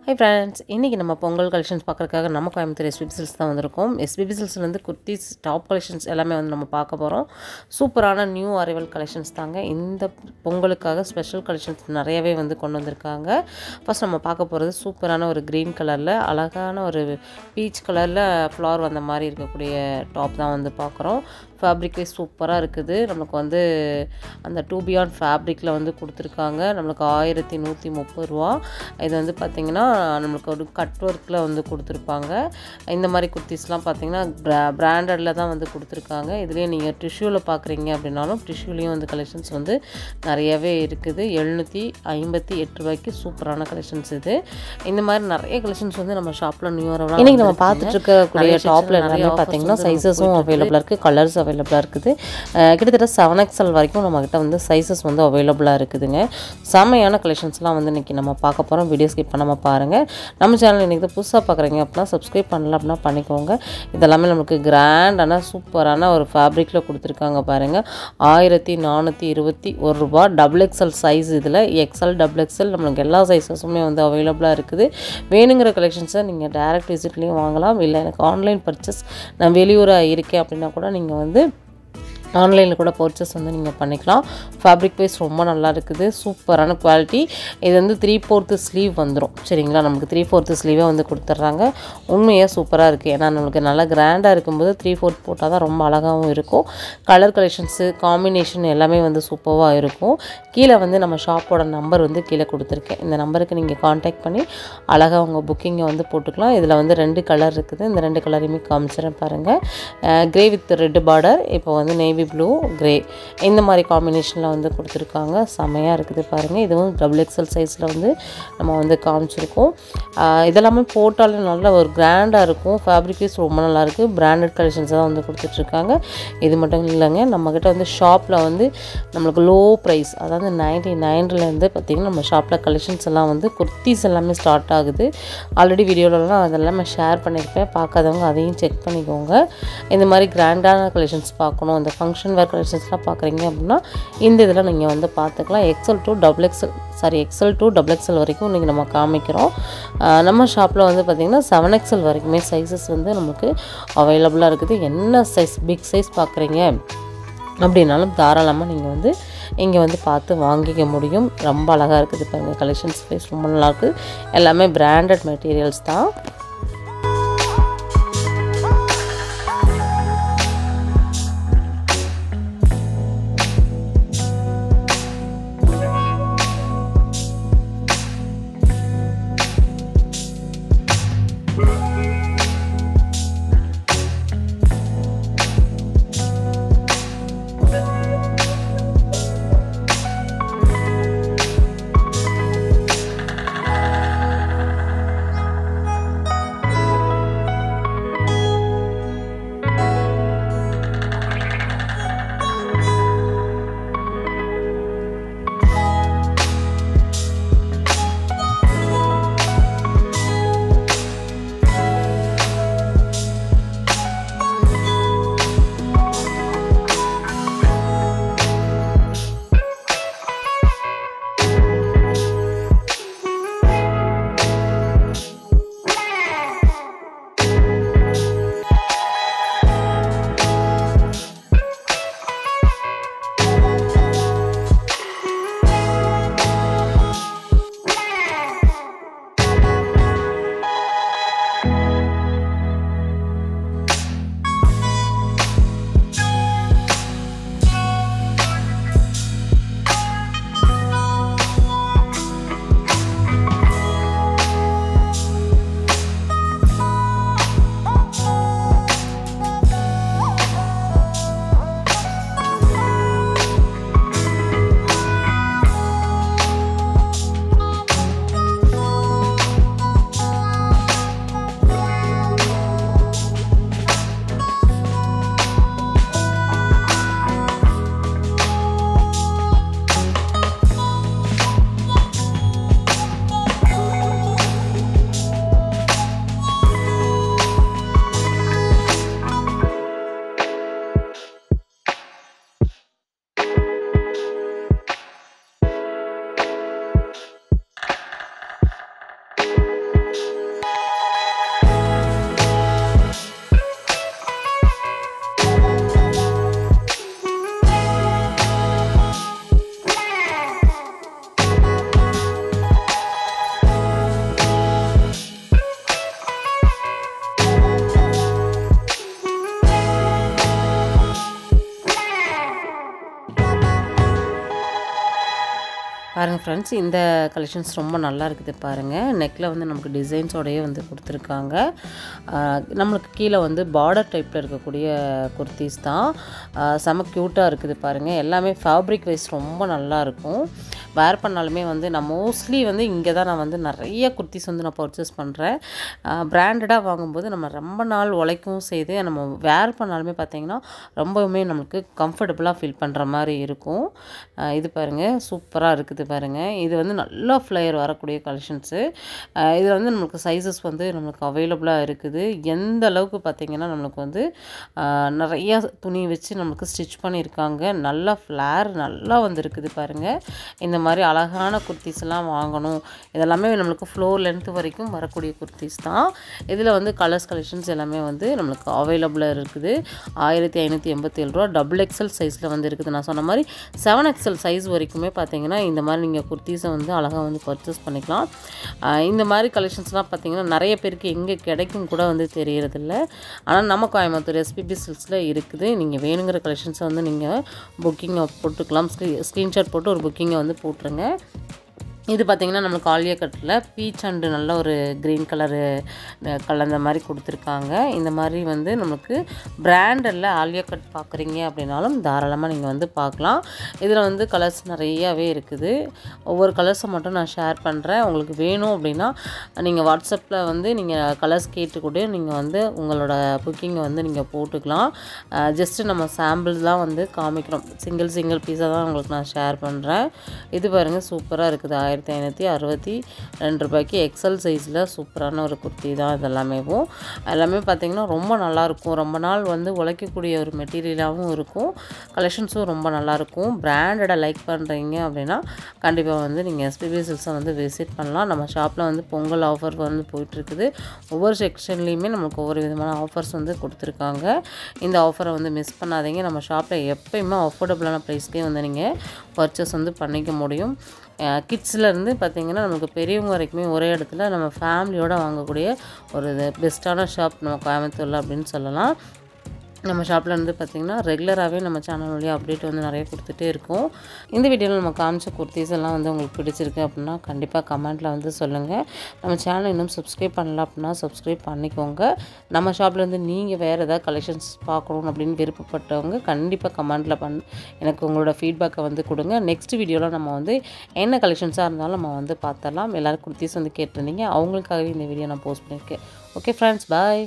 Hi friends, இன்றைக்கி நம்ம Pongal collections பார்க்குறதுக்காக நம்ம கோயம்புத்தூர் எஸ்பிபி சில்க்ஸ் தான் வந்திருக்கோம். எஸ்பிபி சில்க்ஸ்லேருந்து குர்த்திஸ் டாப் கலெக்ஷன்ஸ் எல்லாமே வந்து நம்ம பார்க்க போகிறோம். சூப்பரான நியூ அரைவல் கலெக்ஷன்ஸ் தாங்க. இந்த பொங்கலுக்காக ஸ்பெஷல் கலெக்ஷன்ஸ் நிறையவே வந்து கொண்டு வந்திருக்காங்க. ஃபஸ்ட் நம்ம பார்க்க போகிறது சூப்பரான ஒரு க்ரீன் கலரில் அழகான ஒரு பீச் கலரில் ஃப்ளவர் வந்த மாதிரி இருக்கக்கூடிய டாப் தான் வந்து பார்க்குறோம். ஃபேப்ரிக்கே சூப்பராக இருக்குது. நமக்கு வந்து அந்த 2 பியாண்ட் ஃபேப்ரிக்கில் வந்து கொடுத்துருக்காங்க. நம்மளுக்கு 1130 ரூபா. இது வந்து பார்த்திங்கன்னா நம்மளுக்கு ஒரு கட் ஒர்க்கில் வந்து கொடுத்துருப்பாங்க. இந்த மாதிரி குர்த்திஸ்லாம் பார்த்திங்கன்னா பிராண்டடில் தான் வந்து கொடுத்துருக்காங்க. இதுலேயே நீங்கள் டிஷ்யூவில் பார்க்குறீங்க அப்படின்னாலும் டிஷ்யூலேயும் வந்து கலெக்ஷன்ஸ் வந்து நிறையவே இருக்குது. 758 ரூபாய்க்கு சூப்பரான கலெக்ஷன்ஸ் இது. இந்த மாதிரி நிறைய கலெக்ஷன்ஸ் வந்து நம்ம ஷாப்பில் நியூ இயர் இன்றைக்கி நம்ம பார்த்துட்டு இருக்கக்கூடிய டாப்பில் நிறைய பார்த்திங்கன்னா சைஸஸும் அவைலபிளாக இருக்குது, கலர்ஸ் அவைலபிளாக இருக்குது. கிட்டத்தட்ட 7XL வரைக்கும் நம்மக்கிட்ட வந்து சைஸஸ் வந்து அவைலபிளாக இருக்குதுங்க. செம்மையான கலெக்ஷன்ஸ்லாம் வந்து இன்றைக்கி நம்ம பார்க்க போகிறோம். வீடியோ ஸ்கிப் பண்ணாமல் பாருங்கள். நம்ம சேனல் இன்றைக்கி தான் புதுசாக பார்க்குறீங்க அப்படின்னா சப்ஸ்கிரைப் பண்ணல அப்படின்னா பண்ணிக்கோங்க. இதெல்லாமே நமக்கு கிராண்டான சூப்பரான ஒரு ஃபேப்ரிக்கில் கொடுத்துருக்காங்க பாருங்கள். 1421 ரூபா. XXL size. இதில் XL XXL நம்மளுக்கு எல்லா சைஸஸுமே வந்து அவைலபிளாக இருக்குது. வேணுங்கிற கலெக்ஷன்ஸை நீங்கள் டைரக்ட் விசிட்லேயும் வாங்கலாம். இல்லை எனக்கு ஆன்லைன் பர்ச்சேஸ், நான் வெளியூராக இருக்கேன் அப்படின்னா கூட நீங்கள் வந்து ஆன்லைனில் கூட பர்ச்சேஸ் வந்து நீங்கள் பண்ணிக்கலாம். ஃபேப்ரிக் வைஸ் ரொம்ப நல்லா இருக்குது. சூப்பரான குவாலிட்டி. இது வந்து 3/4 ஸ்லீவ் வந்துடும். சரிங்களா, நமக்கு 3/4 ஸ்லீவே வந்து கொடுத்துட்றாங்க. உண்மையாக சூப்பராக இருக்குது. ஏன்னா நம்மளுக்கு நல்லா கிராண்டாக இருக்கும்போது 3/4 போட்டால் தான் ரொம்ப அழகாகவும் இருக்கும். கலர் கலெக்ஷன்ஸு காம்பினேஷன் எல்லாமே வந்து சூப்பராக இருக்கும். கீழே வந்து நம்ம ஷாப்போட நம்பர் வந்து கீழே கொடுத்துருக்கேன். இந்த நம்பருக்கு நீங்கள் காண்டாக்ட் பண்ணி அழகாக உங்கள் புக்கிங்கை வந்து போட்டுக்கலாம். இதில் வந்து 2 கலர் இருக்குது. இந்த 2 கலரையுமே காமிச்சிடறேன் பாருங்கள். க்ரே வித் ரெட் பார்டர், இப்போ வந்து நேவி ப்ளூ கிரே, இந்த மாதிரி காம்பினேஷனில் வந்து கொடுத்துருக்காங்க. செமையாக இருக்குது பாருங்கள். இதுவும் XXL சைஸில் வந்து நம்ம வந்து காமிச்சிருக்கோம். இதெல்லாமே போட்டாலும் நல்ல ஒரு கிராண்டாக இருக்கும். ஃபேப்ரிக் வைஸ் ரொம்ப நல்லாயிருக்கு. பிராண்டட் கலெக்ஷன்ஸ் தான் வந்து கொடுத்துட்ருக்காங்க. இது மட்டும் இல்லைங்க, நம்மக்கிட்ட வந்து ஷாப்பில் வந்து நம்மளுக்கு லோ ப்ரைஸ், அதாவது 99லேருந்து பார்த்திங்கன்னா நம்ம ஷாப்பில் கலெக்ஷன்ஸ் எல்லாம் வந்து குர்த்திஸ் எல்லாமே ஸ்டார்ட் ஆகுது. ஆல்ரெடி வீடியோலலாம் அதெல்லாம் நான் ஷேர் பண்ணியிருப்பேன். பார்க்காதவங்க அதையும் செக் பண்ணிக்கோங்க. இந்த மாதிரி கிராண்டான கலெக்ஷன்ஸ் பார்க்கணும், இந்த ஃபங்க்ஷன் வேர் கலெக்ஷன்ஸ்லாம் பார்க்குறீங்க அப்படின்னா இந்த இதில் நீங்கள் வந்து பார்த்துக்கலாம். XL to XXL வரைக்கும் இன்றைக்கி நம்ம காமிக்கிறோம். நம்ம ஷாப்பில் வந்து பார்த்திங்கன்னா 7XL வரைக்குமே சைஸஸ் வந்து நமக்கு அவைலபிளாக இருக்குது. என்ன சைஸ், பிக் சைஸ் பார்க்குறீங்க அப்படின்னாலும் தாராளமாக நீங்கள் வந்து இங்கே வந்து பார்த்து வாங்கிக்க முடியும். ரொம்ப அழகாக இருக்குது பாருங்கள். கலெக்ஷன்ஸ் வைஸ் ரொம்ப நல்லாயிருக்கு. எல்லாமே பிராண்டட் மெட்டீரியல்ஸ் தான். பாருங்கள் ஃப்ரெண்ட்ஸ், இந்த கலெக்ஷன்ஸ் ரொம்ப நல்லா இருக்குது பாருங்கள். நெக்கில் வந்து நமக்கு டிசைன்ஸோடையே வந்து கொடுத்துருக்காங்க. நம்மளுக்கு கீழே வந்து பார்டர் டைப்பில் இருக்கக்கூடிய குர்த்திஸ் தான். செம க்யூட்டாக இருக்குது பாருங்கள். எல்லாமே ஃபேப்ரிக் வைஸ் ரொம்ப நல்லாயிருக்கும். வேர் பண்ணாலுமே வந்து நான் மோஸ்ட்லி வந்து இங்கே தான் நான் வந்து நிறைய குர்த்திஸ் வந்து நான் பர்ச்சேஸ் பண்ணுறேன். பிராண்டடாக வாங்கும்போது நம்ம ரொம்ப நாள் உழைக்கவும் செய்து நம்ம வேர் பண்ணாலுமே பார்த்திங்கன்னா ரொம்பவுமே நம்மளுக்கு கம்ஃபர்டபுளாக ஃபீல் பண்ணுற மாதிரி இருக்கும். இது பாருங்கள், சூப்பராக இருக்குது பாருங்கள். இது வந்து நல்லா ஃப்ளேயர் வரக்கூடிய கலெக்ஷன்ஸு. இதில் வந்து நம்மளுக்கு சைஸஸ் வந்து நம்மளுக்கு அவைலபிளாக இருக்குது. எந்த அளவுக்கு பார்த்திங்கன்னா நம்மளுக்கு வந்து நிறையா துணி வச்சு நம்மளுக்கு ஸ்டிச் பண்ணியிருக்காங்க. நல்லா ஃப்ளேர் நல்லா வந்துருக்குது பாருங்கள். இந்த மாதிரி அழகான குர்த்திஸ்லாம் வாங்கணும். இதெல்லாமே நம்மளுக்கு ஃப்ளோர் லென்த் வரைக்கும் வரக்கூடிய குர்த்திஸ் தான். இதில் வந்து கலர்ஸ் கலெக்ஷன்ஸ் எல்லாமே வந்து நம்மளுக்கு அவைலபிளாக இருக்குது. 1587 ரூபா. XXL சைஸில் வந்து இருக்குது. நான் சொன்ன மாதிரி 7XL சைஸ் வரைக்குமே பார்த்திங்கன்னா இந்த மாதிரி நீங்கள் குர்த்திஸை வந்து அழகாக வந்து பர்ச்சேஸ் பண்ணிக்கலாம். இந்த மாதிரி கலெக்ஷன்ஸ்லாம் பார்த்திங்கன்னா நிறைய பேருக்கு எங்கே கிடைக்கும் கூட வந்து தெரியறதில்ல. ஆனால் நம்ம கோயம்புத்தூர் SPB சில்க்ஸில் இருக்குது. நீங்கள் வேணுங்கிற கலெக்ஷன்ஸை வந்து நீங்கள் புக்கிங்கை போட்டுக்கலாம். ஸ்க்ரீன்ஷாட் போட்டு ஒரு புக்கிங்கை வந்து போட்டுருங்க. இது பார்த்திங்கன்னா நம்மளுக்கு ஆலியா கட்டில் பீச் அண்டு நல்ல ஒரு க்ரீன் கலரு கலந்த மாதிரி கொடுத்துருக்காங்க. இந்த மாதிரி வந்து நமக்கு பிராண்டில் ஆலியா கட் பார்க்குறீங்க அப்படின்னாலும் தாராளமாக நீங்கள் வந்து பார்க்கலாம். இதில் வந்து கலர்ஸ் நிறையாவே இருக்குது. ஒவ்வொரு கலர்ஸை மட்டும் நான் ஷேர் பண்ணுறேன். உங்களுக்கு வேணும் அப்படின்னா நீங்கள் வாட்ஸ்அப்பில் வந்து நீங்கள் கலர்ஸ் கேட்டுக்கூட நீங்கள் வந்து உங்களோட புக்கிங்கை வந்து நீங்கள் போட்டுக்கலாம். ஜஸ்ட்டு நம்ம சாம்பிள்ஸ் தான் வந்து காமிக்கிறோம். சிங்கிள் பீஸாக தான் உங்களுக்கு நான் ஷேர் பண்ணுறேன். இது பாருங்கள், சூப்பராக இருக்குது. 1562 ரூபாய்க்கு XL சைஸில் சூப்பரான ஒரு குர்த்தி தான் இதெல்லாமே. எல்லாமே பார்த்திங்கன்னா ரொம்ப நல்லாயிருக்கும். ரொம்ப நாள் வந்து உழைக்கக்கூடிய ஒரு மெட்டீரியலாகவும் இருக்கும். கலெக்ஷன்ஸும் ரொம்ப நல்லாயிருக்கும். பிராண்டடை லைக் பண்ணுறீங்க அப்படின்னா கண்டிப்பாக வந்து நீங்கள் SPB சில்க்ஸை வந்து விசிட் பண்ணலாம். நம்ம ஷாப்பில் வந்து பொங்கல் ஆஃபர் வந்து போயிட்டுருக்குது. ஒவ்வொரு செக்ஷன்லேயுமே நமக்கு ஒவ்வொரு விதமான ஆஃபர்ஸ் வந்து கொடுத்துருக்காங்க. இந்த ஆஃபரை வந்து மிஸ் பண்ணாதீங்க. நம்ம ஷாப்பில் எப்போயுமே அஃபோர்டபுளான ப்ரைஸ்க்கே வந்து நீங்கள் பர்ச்சேஸ் வந்து பண்ணிக்க முடியும். கிட்ஸ்லேருந்து பார்த்திங்கன்னா நமக்கு பெரியவங்க வரைக்குமே ஒரே இடத்துல நம்ம ஃபேமிலியோடு வாங்கக்கூடிய ஒரு பெஸ்ட்டான ஷாப் நம்ம கோயம்புத்தூரில் அப்படின்னு சொல்லலாம். நம்ம ஷாப்பில் வந்து பார்த்திங்கன்னா ரெகுலராகவே நம்ம சேனல் வழியாக அப்டேட் வந்து நிறைய கொடுத்துட்டே இருக்கோம். இந்த வீடியோவில் நம்ம காமிச்ச குர்த்திஸ் எல்லாம் வந்து உங்களுக்கு பிடிச்சிருக்கு அப்படின்னா கண்டிப்பாக கமெண்ட்டில் வந்து சொல்லுங்கள். நம்ம சேனல் இன்னும் சப்ஸ்கிரைப் பண்ணல அப்படின்னா சப்ஸ்கிரைப் பண்ணிக்கோங்க. நம்ம ஷாப்பில் வந்து நீங்கள் வேறு ஏதாவது கலெக்ஷன்ஸ் பார்க்கணும் அப்படின்னு விருப்பப்பட்டவங்க கண்டிப்பாக கமெண்ட்டில் எனக்கு உங்களோட ஃபீட்பேக்கை வந்து கொடுங்க. நெக்ஸ்ட் வீடியோவில் நம்ம வந்து என்ன கலெக்ஷன்ஸாக இருந்தாலும் நம்ம வந்து பார்த்துடலாம். எல்லோரும் குர்த்திஸ் வந்து கேட்டிருந்தீங்க. அவங்களுக்காகவே இந்த வீடியோ நான் போஸ்ட் பண்ணியிருக்கேன். ஓகே ஃப்ரெண்ட்ஸ், பாய்.